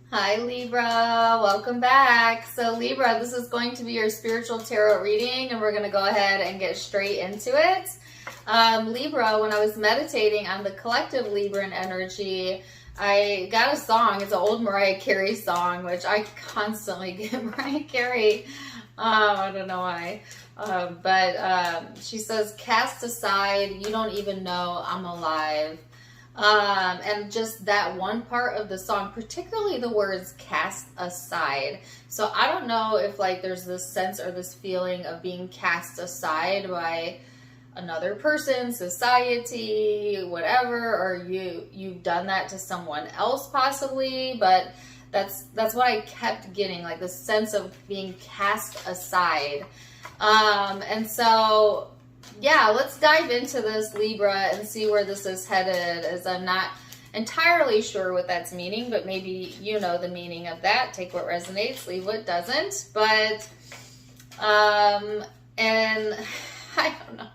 Hi Libra, welcome back. So Libra, this is going to be your spiritual tarot reading and we're going to go ahead and get straight into it. Libra, when I was meditating on the collective Libran energy, I got a song. It's an old Mariah Carey song, which I constantly get Mariah Carey. I don't know why. But she says, cast aside, you don't even know I'm alive. And just that one part of the song, particularly the words cast aside. So I don't know if like there's this sense or this feeling of being cast aside by another person, society, whatever, or you've done that to someone else possibly, but that's what I kept getting, like the sense of being cast aside. And so yeah, let's dive into this, Libra, and see where this is headed, as I'm not entirely sure what that's meaning, but maybe you know the meaning of that. Take what resonates, leave what doesn't. But, and I don't know.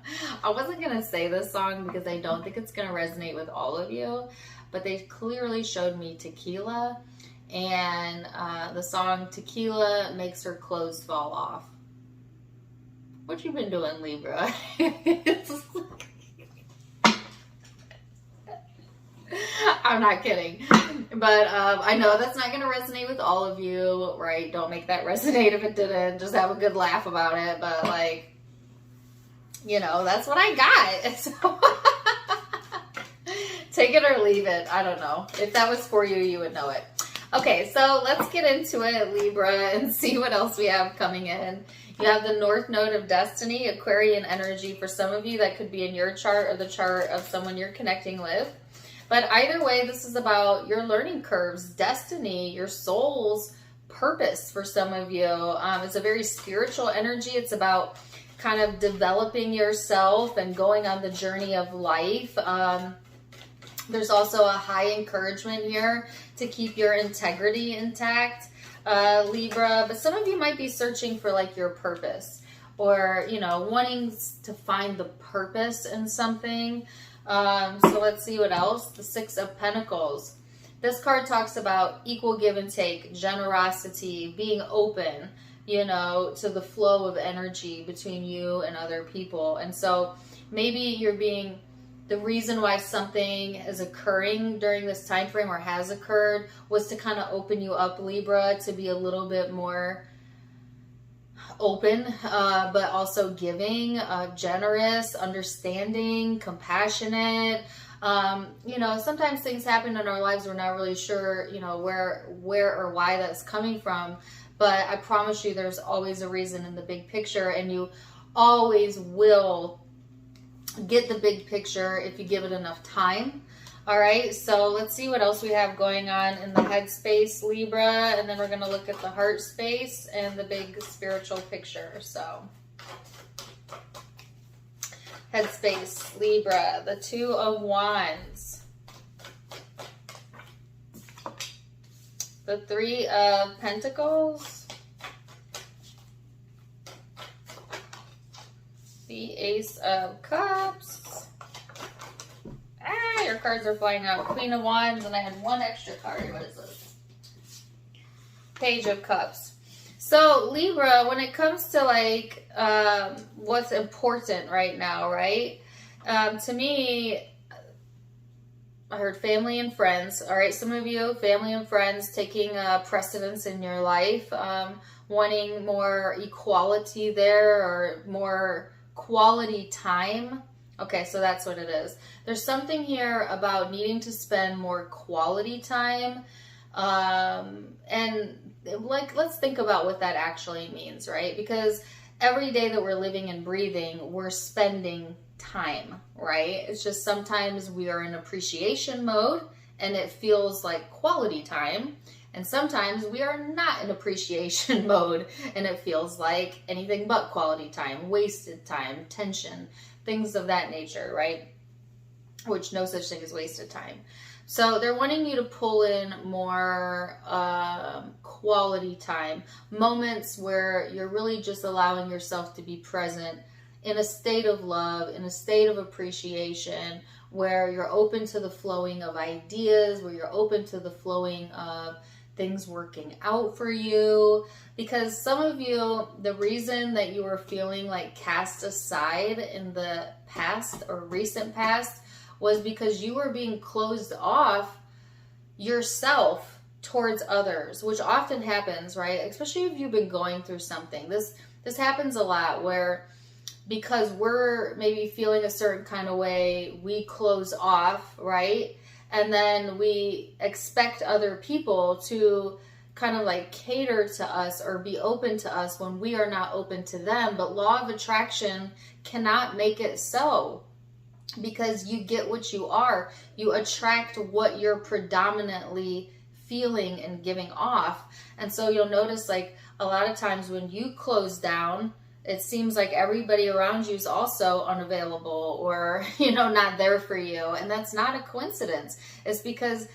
I wasn't going to say this song because I don't think it's going to resonate with all of you, but they clearly showed me Tequila, and the song Tequila makes her clothes fall off. What you been doing, Libra? I'm not kidding. But I know that's not going to resonate with all of you, right? Don't make that resonate if it didn't. Just have a good laugh about it. But, like, you know, that's what I got. So take it or leave it. I don't know. If that was for you, you would know it. Okay, so let's get into it, Libra, and see what else we have coming in. You have the North Node of Destiny, Aquarian energy. For some of you, that could be in your chart or the chart of someone you're connecting with. But either way, this is about your learning curves, destiny, your soul's purpose for some of you. It's a very spiritual energy. It's about kind of developing yourself and going on the journey of life. There's also a high encouragement here to keep your integrity intact, Libra. But some of you might be searching for like your purpose, or, you know, wanting to find the purpose in something. So let's see what else. The Six of Pentacles. This card talks about equal give and take, generosity, being open, you know, to the flow of energy between you and other people. And so maybe you're being... the reason why something is occurring during this time frame or has occurred was to kind of open you up, Libra, to be a little bit more open, but also giving, generous, understanding, compassionate. You know, sometimes things happen in our lives we're not really sure, you know, where or why that's coming from. But I promise you there's always a reason in the big picture, and you always will get the big picture if you give it enough time. All right, so let's see what else we have going on in the headspace, Libra, and then we're going to look at the heart space and the big spiritual picture. So headspace, Libra, the Two of Wands, the Three of Pentacles, the Ace of Cups. Your cards are flying out. Queen of Wands, and I had one extra card. What is this? Page of Cups. So Libra, when it comes to like what's important right now, right? To me, I heard family and friends. All right, some of you, family and friends taking precedence in your life, wanting more equality there, or more quality time. Okay, so that's what it is. There's something here about needing to spend more quality time. And like, let's think about what that actually means, right? Because every day that we're living and breathing, we're spending time, right? It's just sometimes we are in appreciation mode and it feels like quality time. And sometimes we are not in appreciation mode and it feels like anything but quality time, wasted time, tension, things of that nature, right? Which no such thing as wasted time. So they're wanting you to pull in more quality time, moments where you're really just allowing yourself to be present in a state of love, in a state of appreciation, where you're open to the flowing of ideas, where you're open to the flowing of things working out for you. Because some of you, the reason that you were feeling like cast aside in the past or recent past was because you were being closed off yourself towards others, which often happens, right? Especially if you've been going through something. This happens a lot where because we're maybe feeling a certain kind of way, we close off, right? And then we expect other people to kind of like cater to us or be open to us when we are not open to them. But law of attraction cannot make it so, because you get what you are. You attract what you're predominantly feeling and giving off. And so you'll notice like a lot of times when you close down, it seems like everybody around you is also unavailable or, not there for you. And that's not a coincidence. It's because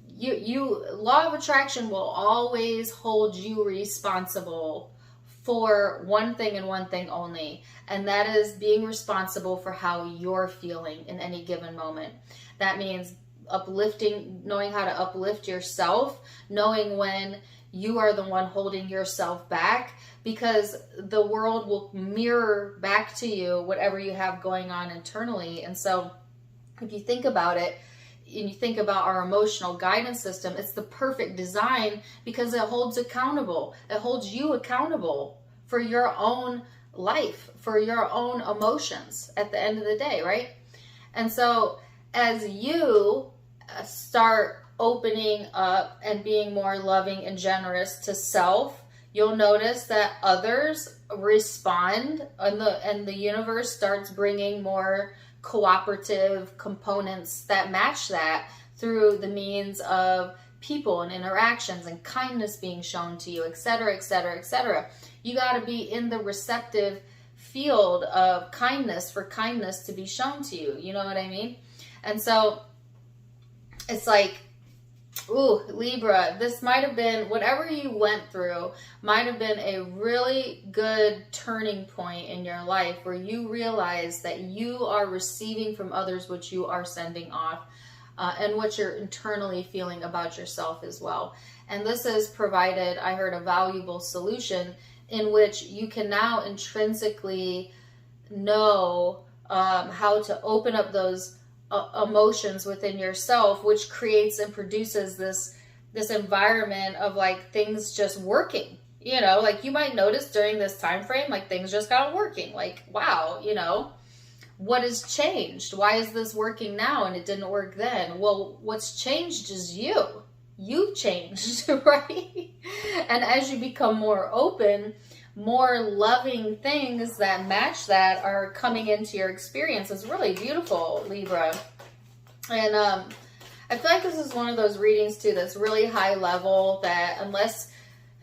you law of attraction will always hold you responsible for one thing and one thing only. And that is being responsible for how you're feeling in any given moment. That means uplifting, knowing how to uplift yourself, knowing when you are the one holding yourself back, because the world will mirror back to you whatever you have going on internally. And so if you think about it, and you think about our emotional guidance system, it's the perfect design because it holds accountable. It holds you accountable for your own life, for your own emotions at the end of the day, right? And so as you start opening up and being more loving and generous to self, you'll notice that others respond, and the universe starts bringing more cooperative components that match that through the means of people and interactions and kindness being shown to you, etc., etc., etc. You got to be in the receptive field of kindness for kindness to be shown to you. You know what I mean? And so it's like, ooh, Libra, this might have been, whatever you went through, might have been a really good turning point in your life where you realize that you are receiving from others what you are sending off, and what you're internally feeling about yourself as well. And this has provided, I heard, a valuable solution in which you can now intrinsically know how to open up those emotions within yourself, which creates and produces this environment of like things just working. Like you might notice during this time frame, like things just got working. Like, wow, what has changed? Why is this working now and it didn't work then? Well, what's changed is you. You've changed, right? And as you become more open, more loving things that match that are coming into your experience. Is really beautiful, Libra. And I feel like this is one of those readings too that's really high level, that unless,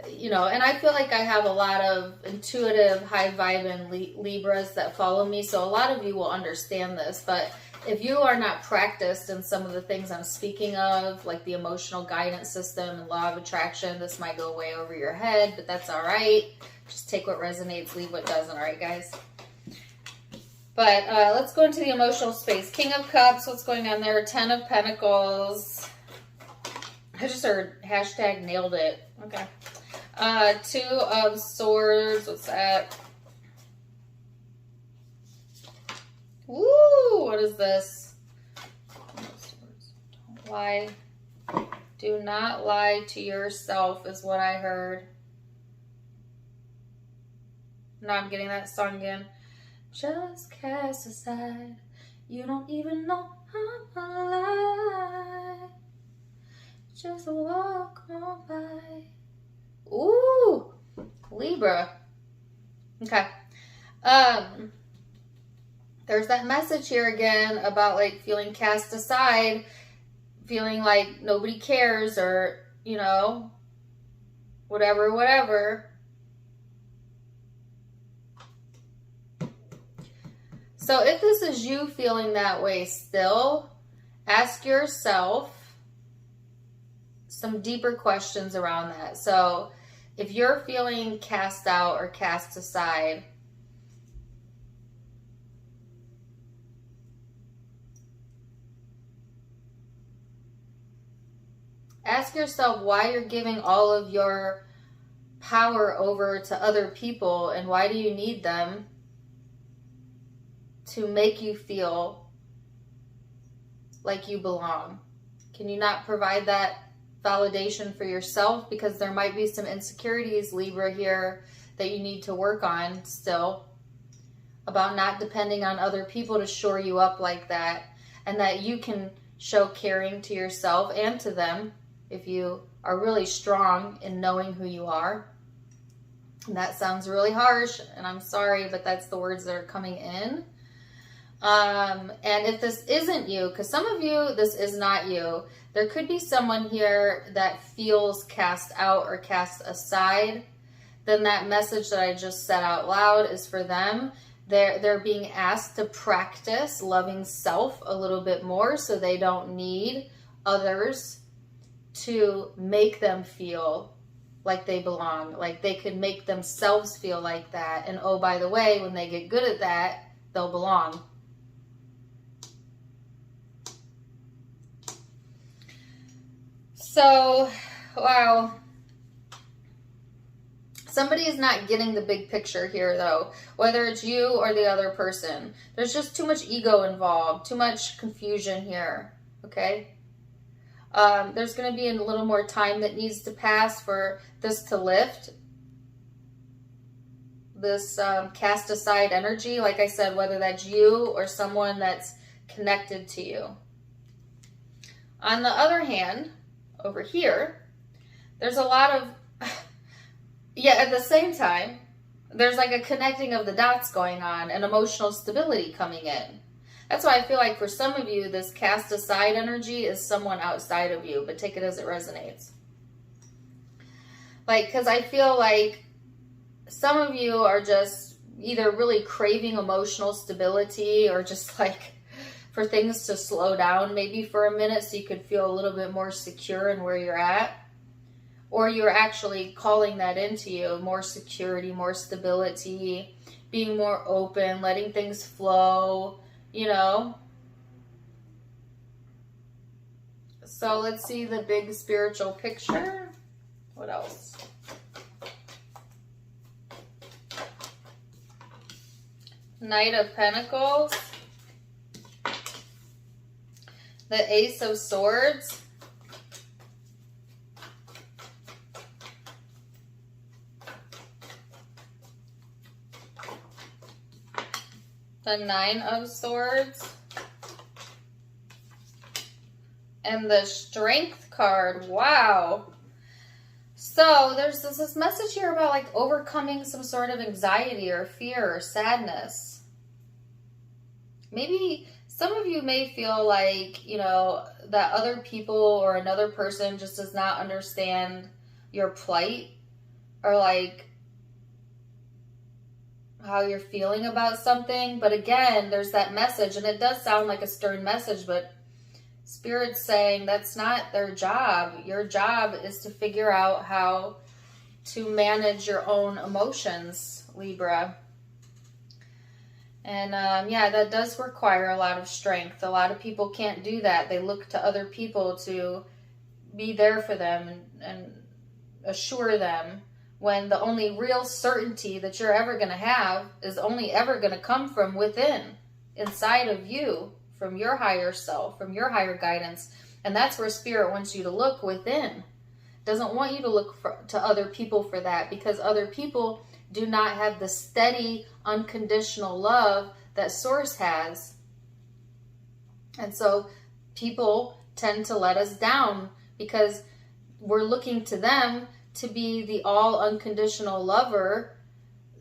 and I feel like I have a lot of intuitive, high vibing Libras that follow me, so a lot of you will understand this. But if you are not practiced in some of the things I'm speaking of, like the emotional guidance system and law of attraction, this might go way over your head, but that's all right. Just take what resonates, leave what doesn't, all right, guys? But let's go into the emotional space. King of Cups, what's going on there? 10 of Pentacles. I just heard hashtag nailed it. Okay. 2 of Swords, what's that? Woo, what is this? Don't lie. Do not lie to yourself is what I heard. No, I'm getting that song again. Just cast aside. You don't even know I'm alive. Just walk on by. Ooh, Libra. Okay. There's that message here again about like feeling cast aside, feeling like nobody cares, or, whatever. So if this is you feeling that way still, ask yourself some deeper questions around that. So if you're feeling cast out or cast aside, ask yourself why you're giving all of your power over to other people, and why do you need them to make you feel like you belong? Can you not provide that validation for yourself? Because there might be some insecurities, Libra, here that you need to work on still, about not depending on other people to shore you up like that, and that you can show caring to yourself and to them if you are really strong in knowing who you are. And that sounds really harsh, and I'm sorry, but that's the words that are coming in. And if this isn't you, because some of you, this is not you, there could be someone here that feels cast out or cast aside. Then that message that I just said out loud is for them. They're being asked to practice loving self a little bit more, so they don't need others to make them feel like they belong. Like they could make themselves feel like that. And oh, by the way, when they get good at that, they'll belong. So, wow. Somebody is not getting the big picture here, though, whether it's you or the other person. There's just too much ego involved, too much confusion here, okay? There's going to be a little more time that needs to pass for this to lift. This cast aside energy, like I said, whether that's you or someone that's connected to you. On the other hand, over here, there's a lot of, yeah, at the same time, there's like a connecting of the dots going on and emotional stability coming in. That's why I feel like for some of you, this cast aside energy is someone outside of you, but take it as it resonates. Like, because I feel like some of you are just either really craving emotional stability or just like for things to slow down maybe for a minute so you could feel a little bit more secure in where you're at. Or you're actually calling that into you, more security, more stability, being more open, letting things flow, you know. So let's see the big spiritual picture. What else? Knight of Pentacles. The Ace of Swords. The Nine of Swords. And the Strength card. Wow. So there's this message here about like overcoming some sort of anxiety or fear or sadness. Maybe some of you may feel like, you know, that other people or another person just does not understand your plight or like how you're feeling about something. But again, there's that message, and it does sound like a stern message, but Spirit's saying that's not their job. Your job is to figure out how to manage your own emotions, Libra. And yeah, that does require a lot of strength. A lot of people can't do that. They look to other people to be there for them and assure them, when the only real certainty that you're ever going to have is only ever going to come from within, inside of you, from your higher self, from your higher guidance. And that's where Spirit wants you to look within. Doesn't want you to look to other people for that, because other people do not have the steady, unconditional love that Source has. And so people tend to let us down because we're looking to them to be the all unconditional lover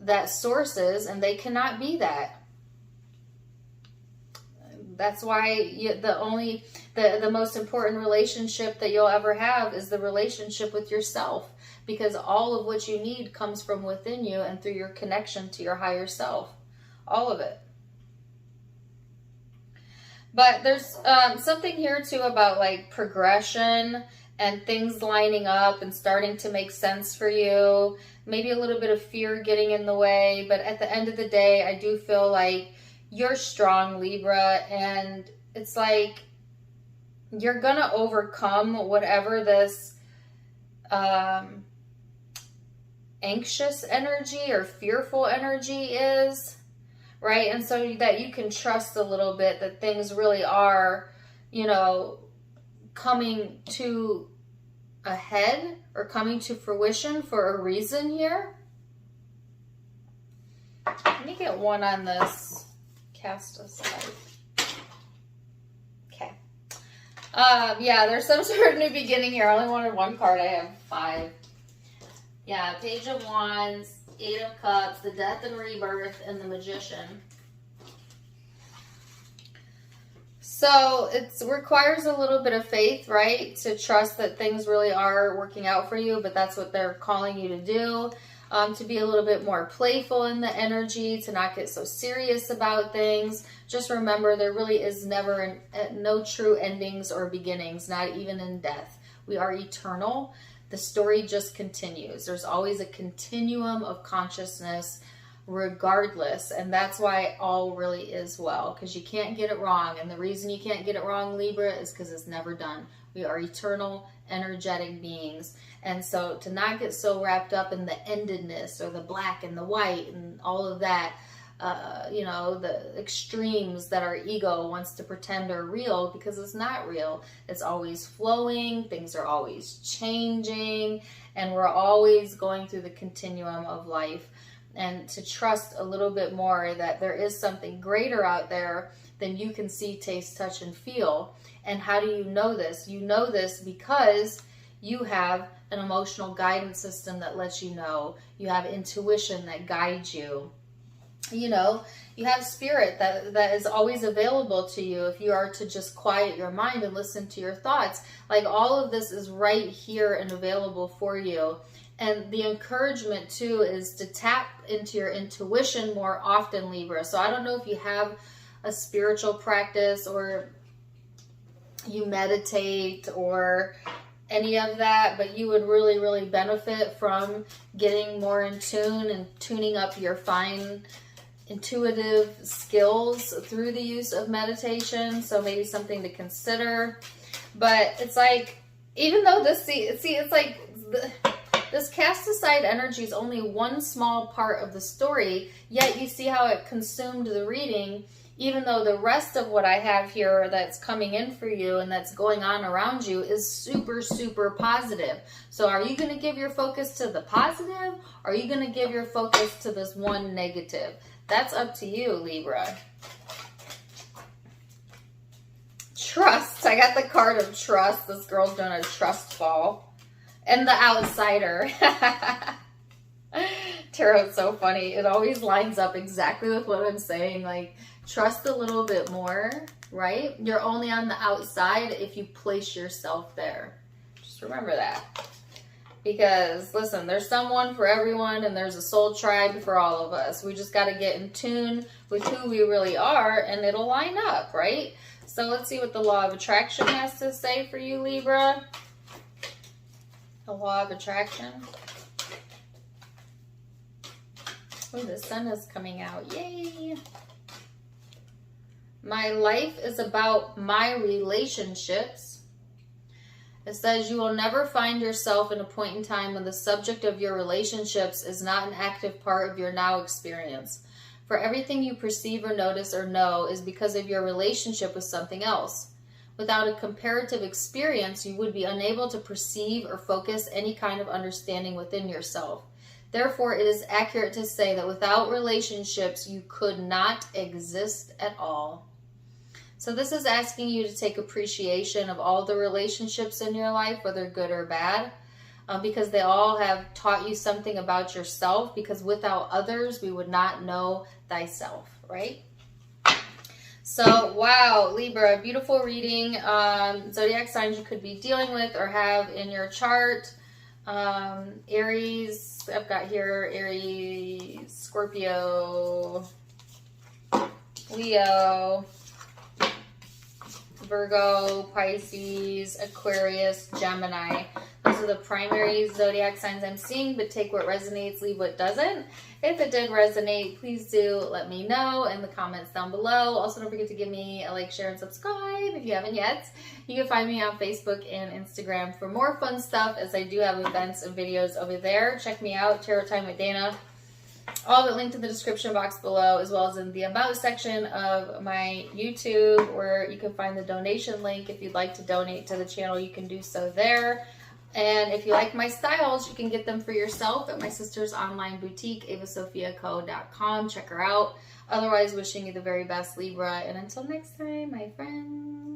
that Source is, and they cannot be that. That's why the most important relationship that you'll ever have is the relationship with yourself, because all of what you need comes from within you and through your connection to your higher self. All of it. But there's something here too about like progression and things lining up and starting to make sense for you. Maybe a little bit of fear getting in the way, but at the end of the day, I do feel like you're strong, Libra, and it's like you're gonna overcome whatever this anxious energy or fearful energy is, right? And so that you can trust a little bit that things really are, you know, coming to a head or coming to fruition for a reason here. Let me get one on this. Cast aside. Okay. Yeah, there's some sort of new beginning here. I only wanted one card. I have 5. Yeah, Page of Wands, 8 of Cups, the Death and Rebirth, and the Magician. So it requires a little bit of faith, right? To trust that things really are working out for you, but that's what they're calling you to do. To be a little bit more playful in the energy, to not get so serious about things. Just remember, there really is never no true endings or beginnings, not even in death. We are eternal. The story just continues. There's always a continuum of consciousness regardless, and that's why all really is well, because you can't get it wrong. And the reason you can't get it wrong, Libra, is because it's never done. We are eternal, energetic beings. And so to not get so wrapped up in the endedness or the black and the white and all of that, you know, the extremes that our ego wants to pretend are real, because it's not real. It's always flowing, things are always changing, and we're always going through the continuum of life. And to trust a little bit more that there is something greater out there than you can see, taste, touch, and feel. And how do you know this? You know this because you have an emotional guidance system that lets you know. You have intuition that guides you. You know, you have spirit that is always available to you if you are to just quiet your mind and listen to your thoughts. Like, all of this is right here and available for you. And the encouragement too is to tap into your intuition more often, Libra. So I don't know if you have a spiritual practice or you meditate or any of that, but you would really, really benefit from getting more in tune and tuning up your fine intuitive skills through the use of meditation. So maybe something to consider. But it's like, even though this, it's like this cast aside energy is only one small part of the story, yet you see how it consumed the reading, even though the rest of what I have here that's coming in for you and that's going on around you is super, super positive. So are you going to give your focus to the positive? Or are you going to give your focus to this one negative? That's up to you, Libra. Trust. I got the card of trust. This girl's doing a trust fall. And the outsider. Tarot's so funny. It always lines up exactly with what I'm saying. Like, trust a little bit more, right? You're only on the outside if you place yourself there. Just remember that. Because, listen, there's someone for everyone, and there's a soul tribe for all of us. We just got to get in tune with who we really are, and it'll line up, right? So let's see what the law of attraction has to say for you, Libra. The law of attraction. Oh, the sun is coming out. Yay! My life is about my relationships. It says you will never find yourself in a point in time when the subject of your relationships is not an active part of your now experience. For everything you perceive or notice or know is because of your relationship with something else. Without a comparative experience, you would be unable to perceive or focus any kind of understanding within yourself. Therefore, it is accurate to say that without relationships, you could not exist at all. So this is asking you to take appreciation of all the relationships in your life, whether good or bad, because they all have taught you something about yourself, because without others, we would not know thyself, right? So, wow, Libra, beautiful reading. Zodiac signs you could be dealing with or have in your chart. Aries, I've got here Aries, Scorpio, Leo, Virgo, Pisces, Aquarius, Gemini. Those are the primary zodiac signs I'm seeing, but take what resonates, leave what doesn't. If it did resonate, please do let me know in the comments down below. Also, don't forget to give me a like, share, and subscribe if you haven't yet. You can find me on Facebook and Instagram for more fun stuff, as I do have events and videos over there. Check me out, Tarot Time with Dana. All of it linked in the description box below, as well as in the About section of my YouTube, where you can find the donation link. If you'd like to donate to the channel, you can do so there. And if you like my styles, you can get them for yourself at my sister's online boutique, avasophiaco.com. Check her out. Otherwise, wishing you the very best, Libra. And until next time, my friends.